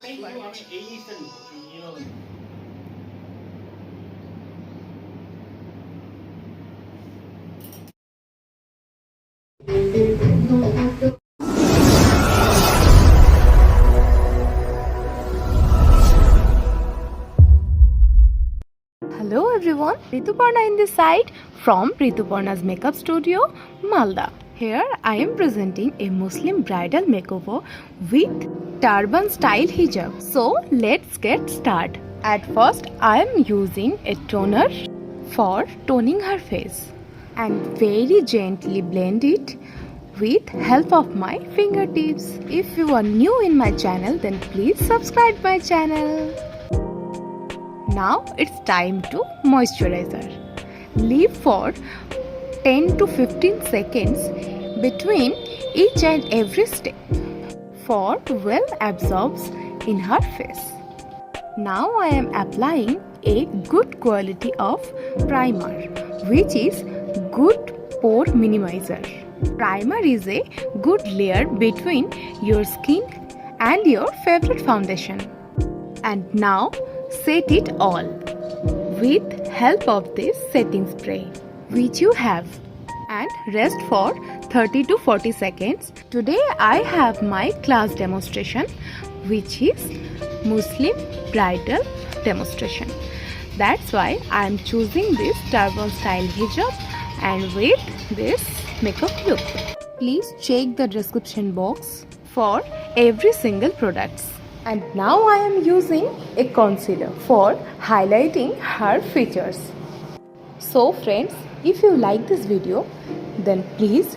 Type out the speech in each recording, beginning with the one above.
Hello everyone, Rituparna in this side from Rituparna'z Makeup Studio, Malda. Here I am presenting a Muslim bridal makeover with turban style hijab. So let's get started. At first I am using a toner for toning her face and very gently blend it with help of my fingertips. If you are new in my channel, then please subscribe my channel. Now it's time to moisturizer. Leave for 10 to 15 seconds between each and every step for well absorbs in her face. Now I am applying a good quality of primer, which is good pore minimizer. Primer is a good layer between your skin and your favorite foundation. And now set it all with help of this setting spray which you have and rest for 30 to 40 seconds. Today I have my class demonstration which is Muslim bridal demonstration. That's why I am choosing this turban style hijab and with this makeup look. Please check the description box for every single products. And now I am using a concealer for highlighting her features. So friends, if you like this video, then please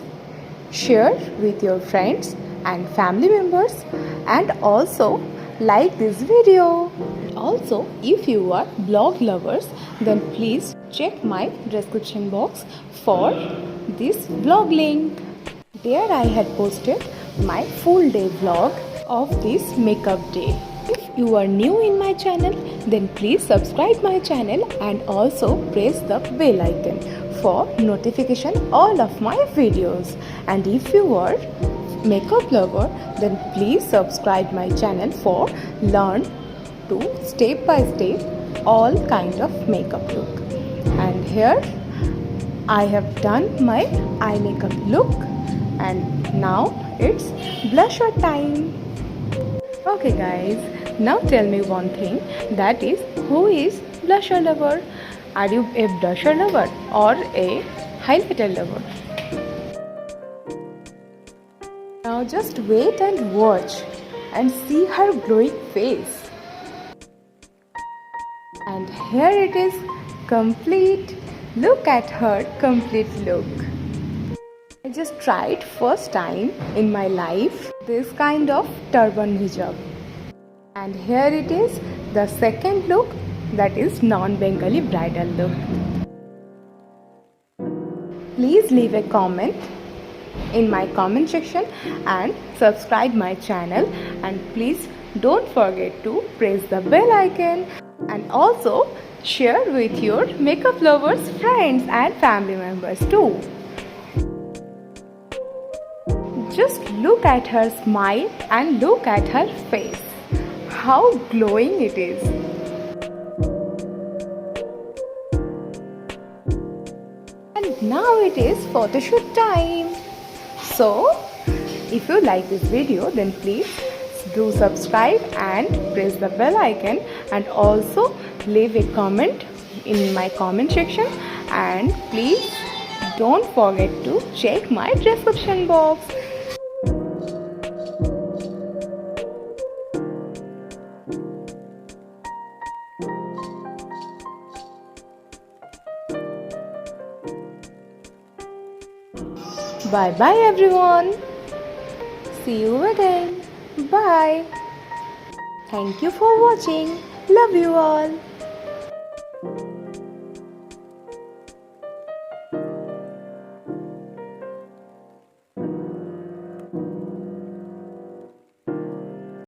share with your friends and family members and also like this video. Also, if you are blog lovers, then please check my description box for this blog link. There I had posted my full day vlog of this makeup day. If you are new in my channel, then please subscribe my channel and also press the bell icon for notification all of my videos. And if you are makeup lover, then please subscribe my channel for learn to step by step all kind of makeup look. And here I have done my eye makeup look and now it's blusher time. Okay guys, now tell me one thing, that is, who is blusher lover? Are you a blusher lover or a highlighter lover? Now just wait and watch and see her glowing face. And here it is complete. Look at her complete look. I just tried first time in my life this kind of turban hijab. And here it is the second look, that is non-Bengali bridal look. Please leave a comment in my comment section and subscribe my channel, and please don't forget to press the bell icon and also share with your makeup lovers, friends and family members too. Just look at her smile and look at her face. How glowing it is. And now it is photoshoot time. So, if you like this video, then please do subscribe and press the bell icon and also leave a comment in my comment section, and please don't forget to check my description box. Bye bye everyone. See you again. Bye. Thank you for watching. Love you all.